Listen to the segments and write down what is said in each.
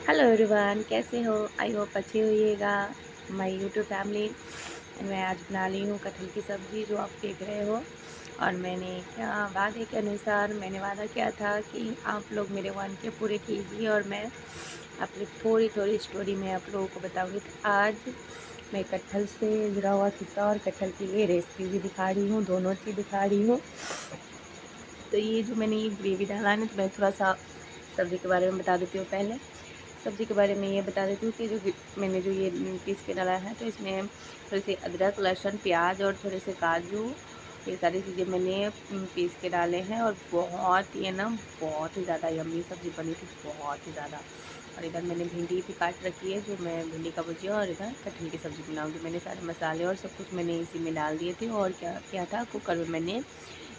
Hello everyone, कैसे हो? I hope अच्छे होइएगा। माय यूट्यूब फैमिली एंड मैं आज बना ली हूँ कटहल की सब्ज़ी जो आप देख रहे हो। और मैंने क्या वादे के अनुसार मैंने वादा किया था कि आप लोग मेरे 1K पूरे कीजिए और मैं अपनी थोड़ी थोड़ी स्टोरी में आप लोगों को बताऊँगी। तो आज मैं कटहल से जुड़ा हुआ किस्सा और कटहल की ये रेसिपी भी दिखा रही हूँ, दोनों चीज़ दिखा रही हूँ। तो ये जो मैंने ये ग्रेवी डाला है ना, तो मैं थोड़ा सा सब्ज़ी के बारे में बता देती हूँ। पहले सब्ज़ी के बारे में ये बता देती हूँ कि मैंने जो ये पीस के डाला है, तो इसमें थोड़े से अदरक, लहसुन, प्याज और थोड़े से काजू, ये सारी चीज़ें मैंने पीस के डाले हैं। और बहुत ही है ना, बहुत ही ज़्यादा यम्मी सब्ज़ी बनी थी, बहुत ही ज़्यादा। और इधर मैंने भिंडी भी काट रखी है, जो मैं भिंडी का भुजिया और इधर कटहल की सब्ज़ी बनाऊँगी। मैंने सारे मसाले और सब कुछ मैंने इसी में डाल दिए थे। और क्या क्या था, कुकर में मैंने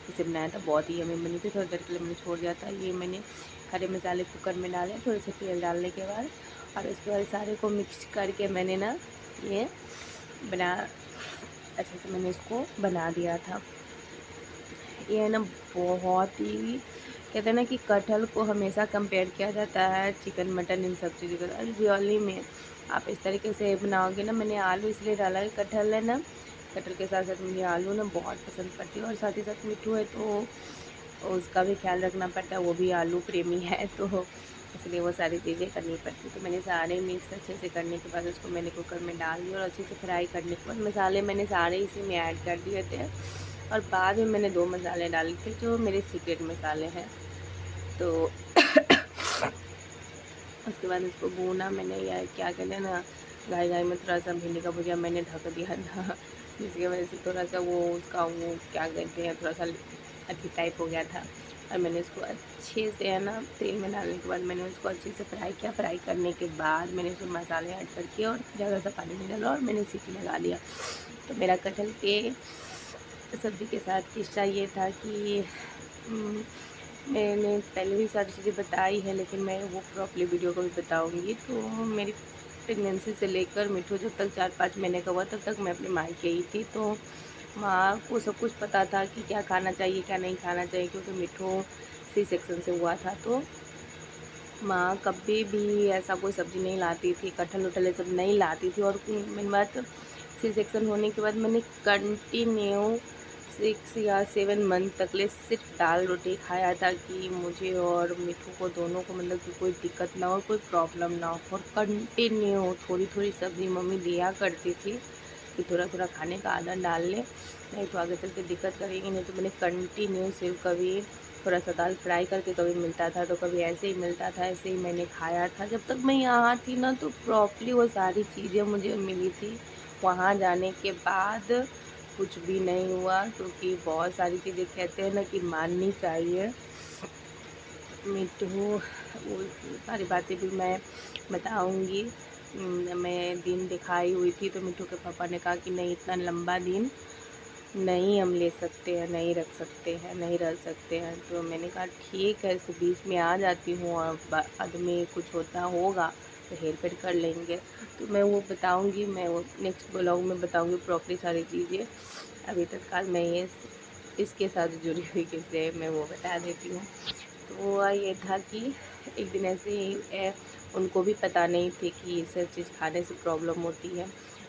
इसे बनाया था, बहुत ही यम्मी बनी थी। थोड़ी देर के लिए मैंने छोड़ दिया था। ये मैंने खड़े मसाले कुकर में डाले, थोड़े से तेल डालने के बाद, और उसके बाद सारे को मिक्स करके मैंने ना ये बना अच्छे से मैंने इसको बना दिया था। ये है ना, बहुत ही कहते हैं ना कि कटहल को हमेशा कंपेयर किया जाता है चिकन, मटन, इन सब चीज़ों का। रियली में आप इस तरीके से बनाओगे ना, मैंने आलू इसलिए डाला है, कटहल है ना, कटहल के साथ साथ मुझे आलू ना बहुत पसंद पड़ती है। और साथ ही साथ मिट्ठू है तो उसका भी ख्याल रखना पड़ता है, वो भी आलू प्रेमी है, तो इसलिए वो सारी चीज़ें करनी पड़ती। तो मैंने सारे मिक्स अच्छे से करने के बाद उसको मैंने कुकर में डाल दिया, और अच्छे से फ्राई करने के बाद मसाले मैंने सारे इसी में ऐड कर दिए थे। और बाद में मैंने 2 मसाले डाले थे जो मेरे सीक्रेट मसाले हैं। तो उसके बाद उसको भूना मैंने, या क्या कहते हैं ना, घाई-घाई में थोड़ा सा भिंडी का भुजिया मैंने ढक दिया था, जिसकी वजह से थोड़ा सा वो उसका वो क्या कहते हैं, थोड़ा सा अथी टाइप हो गया था। और मैंने उसको अच्छे से है ना, तेल में डालने के बाद मैंने उसको अच्छे से फ्राई किया। फ्राई करने के बाद मैंने उसमें मसाले ऐड करके और ज़्यादा सा पानी नहीं डाला और मैंने सीटी लगा दिया। तो मेरा कटहल के सब्ज़ी के साथ किस्सा ये था कि मैंने पहले भी सारी चीज़ें बताई है, लेकिन मैं वो प्रॉपर्ली वीडियो को भी बताऊँगी। तो मेरी प्रेगनेंसी से लेकर मिठू जब तक 4-5 महीने का हुआ, तब तक मैं अपने मायके ही थी। तो माँ को सब कुछ पता था कि क्या खाना चाहिए, क्या नहीं खाना चाहिए, क्योंकि मिठू सी सेक्शन से हुआ था। तो माँ कभी भी ऐसा कोई सब्ज़ी नहीं लाती थी, कटहल-वटहल ये सब नहीं लाती थी। और मेन बात, सी सेक्शन होने के बाद मैंने कंटिन्यू 6 या 7 मंथ तक ले सिर्फ दाल रोटी खाया था, कि मुझे और मिठू को दोनों को मतलब कि कोई दिक्कत ना हो, कोई प्रॉब्लम ना हो। और कंटिन्यू थोड़ी-थोड़ी सब्ज़ी मम्मी दिया करती थी कि थोड़ा-थोड़ा खाने का आदत डाल ले, नहीं तो आगे चल के दिक्कत करेगी। नहीं तो मैंने कंटिन्यू सिर्फ कभी थोड़ा सा दाल फ्राई करके कभी मिलता था, तो कभी ऐसे ही मिलता था, ऐसे ही मैंने खाया था। जब तक मैं यहाँ थी ना, तो प्रॉपर्ली वो सारी चीज़ें मुझे मिली थी। वहाँ जाने के बाद कुछ भी नहीं हुआ, क्योंकि बहुत सारी चीज़ें कहते हैं ना कि माननी चाहिए। मिठू, वो सारी बातें भी मैं बताऊँगी। मैं दिन दिखाई हुई थी, तो मिठू के पापा ने कहा कि नहीं, इतना लंबा दिन नहीं हम ले सकते हैं, नहीं रख सकते हैं, नहीं रह सकते हैं। तो मैंने कहा ठीक है, इस बीच में आ जाती हूँ, और बाद में कुछ होता होगा तो हेर-फेर कर लेंगे। तो मैं वो बताऊँगी, मैं वो नेक्स्ट ब्लॉग में बताऊँगी प्रॉपर्ली सारी चीज़ें। अभी तत्काल मैं ये इसके साथ जुड़ी हुई किस्से मैं वो बता देती हूँ। तो हुआ ये था कि एक दिन ऐसे ही उनको भी पता नहीं थी कि ये सब चीज़ खाने से प्रॉब्लम होती है,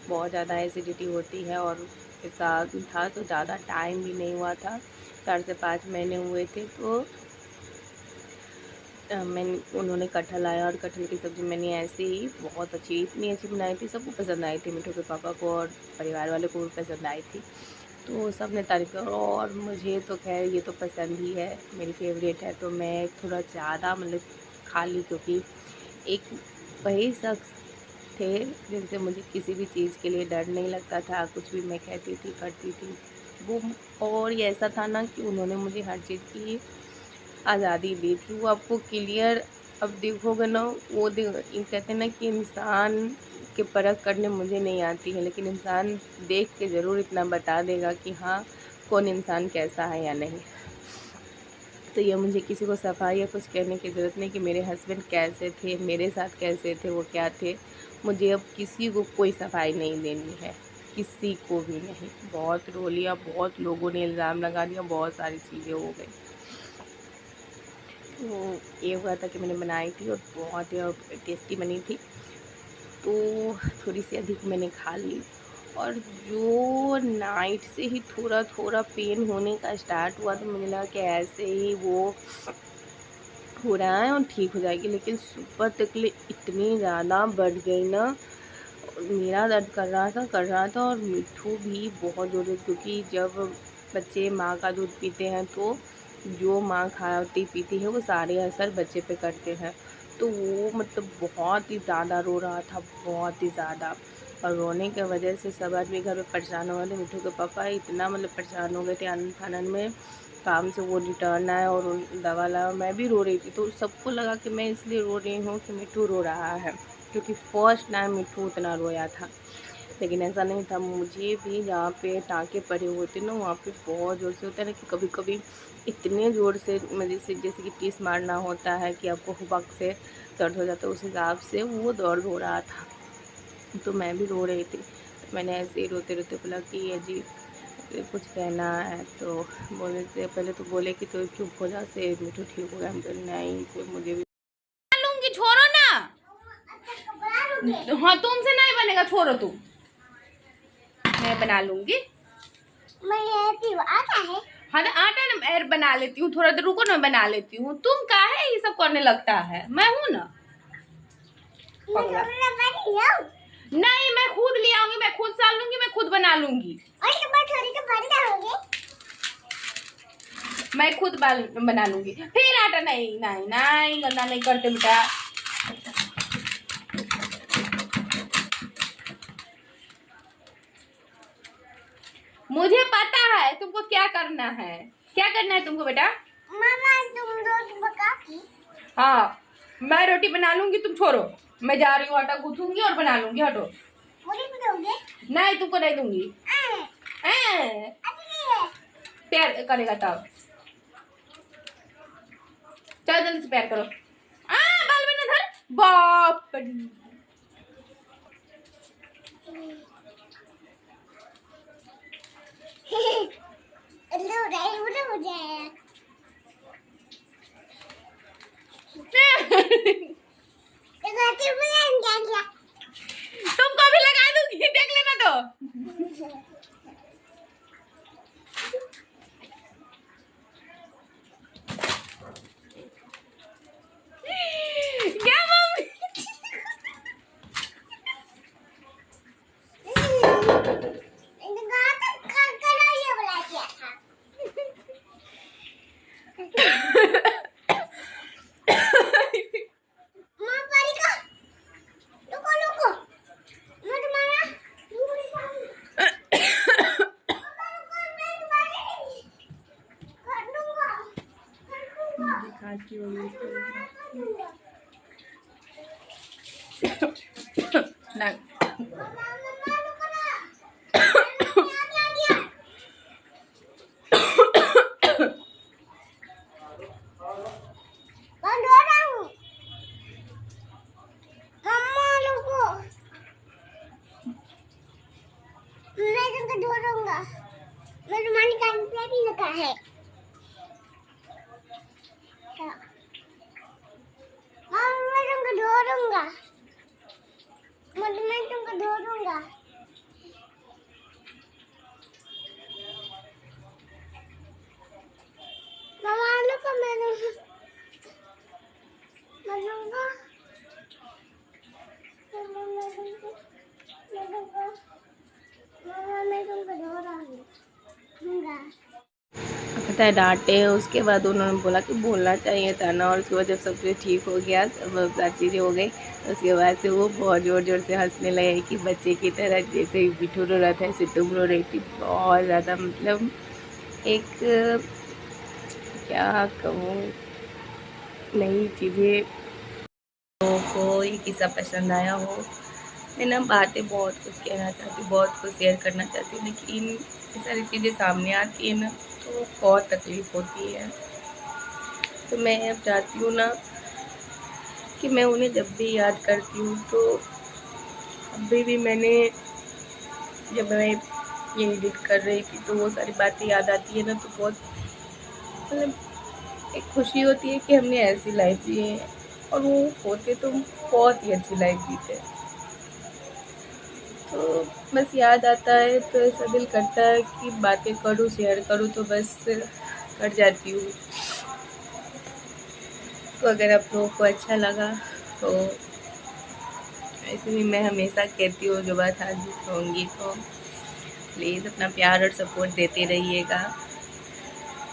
बहुत ज़्यादा एसिडिटी होती है। और ऐसा था, तो ज़्यादा टाइम भी नहीं हुआ था, 4 से 5 महीने हुए थे। तो उन्होंने कटहल लाया, और कटहल की सब्ज़ी मैंने ऐसे ही बहुत अच्छी, इतनी अच्छी बनाई थी, सबको पसंद आई थी, मिठू के पापा को और परिवार वालों को भी पसंद आई थी। तो सब ने तारीफ़ किया, और मुझे तो ख़ैर ये तो पसंद ही है, मेरी फ़ेवरेट है। तो मैं थोड़ा ज़्यादा मतलब खा ली, क्योंकि एक वही शख़्स थे जिनसे मुझे किसी भी चीज़ के लिए डर नहीं लगता था, कुछ भी मैं कहती थी, करती थी वो। और ये ऐसा था ना कि उन्होंने मुझे हर चीज़ की आज़ादी दी थी। वो आपको क्लियर अब देखोगे ना, वो कहते हैं ना कि इंसान की परख करने मुझे नहीं आती है, लेकिन इंसान देख के ज़रूर इतना बता देगा कि हाँ, कौन इंसान कैसा है या नहीं। तो ये मुझे किसी को सफाई या कुछ कहने की ज़रूरत नहीं कि मेरे हस्बैंड कैसे थे, मेरे साथ कैसे थे, वो क्या थे। मुझे अब किसी को कोई सफाई नहीं देनी है, किसी को भी नहीं। बहुत रो लिया, बहुत लोगों ने इल्ज़ाम लगा दिया, बहुत सारी चीज़ें हो गई। तो ये हुआ था कि मैंने बनाई थी और बहुत ही टेस्टी बनी थी, तो थोड़ी सी अधिक मैंने खा ली। और जो नाइट से ही थोड़ा थोड़ा पेन होने का स्टार्ट हुआ, तो मुझे लगा कि ऐसे ही वो हो रहा है और ठीक हो जाएगी, लेकिन सुबह तक ले इतनी ज़्यादा बढ़ गई ना, मेरा दर्द कर रहा था और मिट्ठू भी बहुत ज़ोर से, क्योंकि जब बच्चे माँ का दूध पीते हैं तो जो माँ खाती पीती है वो सारे असर बच्चे पे करते हैं। तो वो मतलब बहुत ही ज़्यादा रो रहा था, बहुत ही ज़्यादा। और रोने की वजह से सब आदमी घर में परेशान हो गए थे। मिट्ठू के पापा इतना मतलब परेशान हो गए थे आनंद फानन में, काम से वो रिटर्न आए और दवा लाया। मैं भी रो रही थी, तो सबको लगा कि मैं इसलिए रो रही हूँ कि मिट्ठू रो रहा है, क्योंकि फर्स्ट टाइम मिट्ठू उतना रोया था। लेकिन ऐसा नहीं था, मुझे भी जहाँ पे टाँके पड़े हुए थे ना, वहाँ पे बहुत ज़ोर से होता है ना कि कभी कभी इतने ज़ोर से मतलब से जैसे कि टीस मारना होता है कि आपको वक्त से दर्द हो जाता है, उस हिसाब से वो दर्द हो रहा था। तो मैं भी रो रही थी, तो मैंने ऐसे ही रोते रोते बोला कि ये जी कुछ कहना है। तो बोले थे, पहले तो बोले कि तो चुप हो जा से मिठू ठीक हो गया। हम बोले नहीं, फिर मुझे भी लूंगी, छोड़ो ना। हाँ तुमसे नहीं बनेगा, छोड़ो तुम, मैं बना लूंगी। आता है। हाँ तो आटा ना मैं बना लेती हूँ, थोड़ा देर रुको ना, बना लेती हूँ। तुम काहे ये सब करने लगता है, मैं हूँ ना। नहीं मैं खुद ले आऊंगी, मैं खुद साल लूंगी, मैं खुद बना लूंगी। मैं खुद बना लूंगी। फिर आटा नहीं नहीं नहीं गंदा नहीं करते बेटा। मुझे पता है तुमको क्या करना है, क्या करना है तुमको बेटा। मामा तुम रोटी पकाओगी? हाँ मैं रोटी बना लूंगी, तुम छोड़ो। मैं जा रही हूँ, आटा गूंथूंगी और बना लूंगी, हटो। नहीं तुमको नहीं दूंगी। प्यार करेगा तब, चल जल्दी से प्यार करो। बाल में ना धर, बाप तुमको भी लगा दूंगी, देख लेना तो। क्या मम्मी खांसी हो गई ना। मैं तुम्हारी कान पे भी लगा है। मैं तुमको धोऊंगा, मैं तुमको धोऊंगा। मामा को मैं दूंगा, पता है डांटे, उसके बाद उन्होंने बोला कि बोलना चाहिए था ना, और उसके बाद जब सब कुछ ठीक हो गया, सब चीज़ें हो गई, उसके बाद से वो बहुत ज़ोर ज़ोर से हंसने लगे कि बच्चे की तरह, जैसे मिठू रो रहा था ऐसे तुम रो रही थी। बहुत ज़्यादा मतलब एक क्या कहूँ, नई चीज़ें को ये किस्सा पसंद आया हो। मैं ना बातें बहुत कुछ कहना चाहती हूँ, बहुत कुछ शेयर करना चाहती हूँ, लेकिन ये सारी चीज़ें सामने आती है ना तो बहुत तकलीफ़ होती है। तो मैं अब चाहती हूँ ना कि मैं उन्हें जब भी याद करती हूँ, तो अभी भी मैंने जब मैं ये एडिट कर रही थी तो वो सारी बातें याद आती है ना, तो बहुत मतलब एक खुशी होती है कि हमने ऐसी लाइफ जी है, और वो होते तो बहुत ही अच्छी लाइफ जीते। तो बस याद आता है तो ऐसा दिल करता है कि बातें करूँ, शेयर करूँ, तो बस कर जाती हूँ। तो अगर आप लोगों को अच्छा लगा तो ऐसे भी मैं हमेशा कहती हूँ, जो बात आज भी कहूँगी, तो प्लीज़ अपना प्यार और सपोर्ट देते रहिएगा।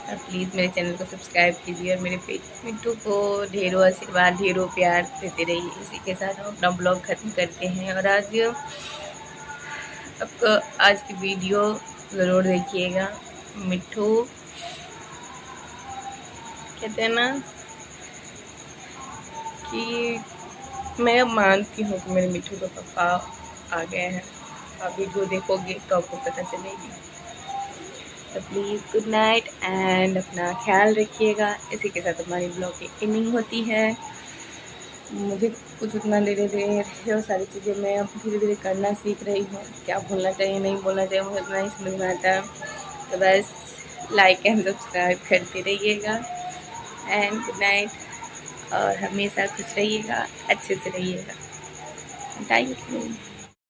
और प्लीज़ मेरे चैनल को सब्सक्राइब कीजिए और मेरे पेट मिट्टू को ढेरों आशीर्वाद, ढेरों प्यार देते रहिए। इसी के साथ हम अपना ब्लॉग ख़त्म करते हैं। और आपको आज की वीडियो ज़रूर देखिएगा। मिट्टू कहते हैं ना कि मैं मानती हूँ कि मेरे मिट्टू का पापा आ गए हैं। आप वीडियो देखोगे तो आपको पता चलेगी। तो प्लीज़ गुड नाइट एंड अपना ख्याल रखिएगा। इसी के साथ हमारी ब्लॉग की एंडिंग होती है। मुझे कुछ उतना धीरे धीरे वो सारी चीज़ें मैं अब धीरे धीरे करना सीख रही हूँ। क्या बोलना चाहिए, नहीं बोलना चाहिए, मुझे उतना ही समझ में आता है। तो बस लाइक एंड सब्सक्राइब करते रहिएगा। And good night. और हमेशा खुश रहिएगा, अच्छे से रहिएगा। Thank you.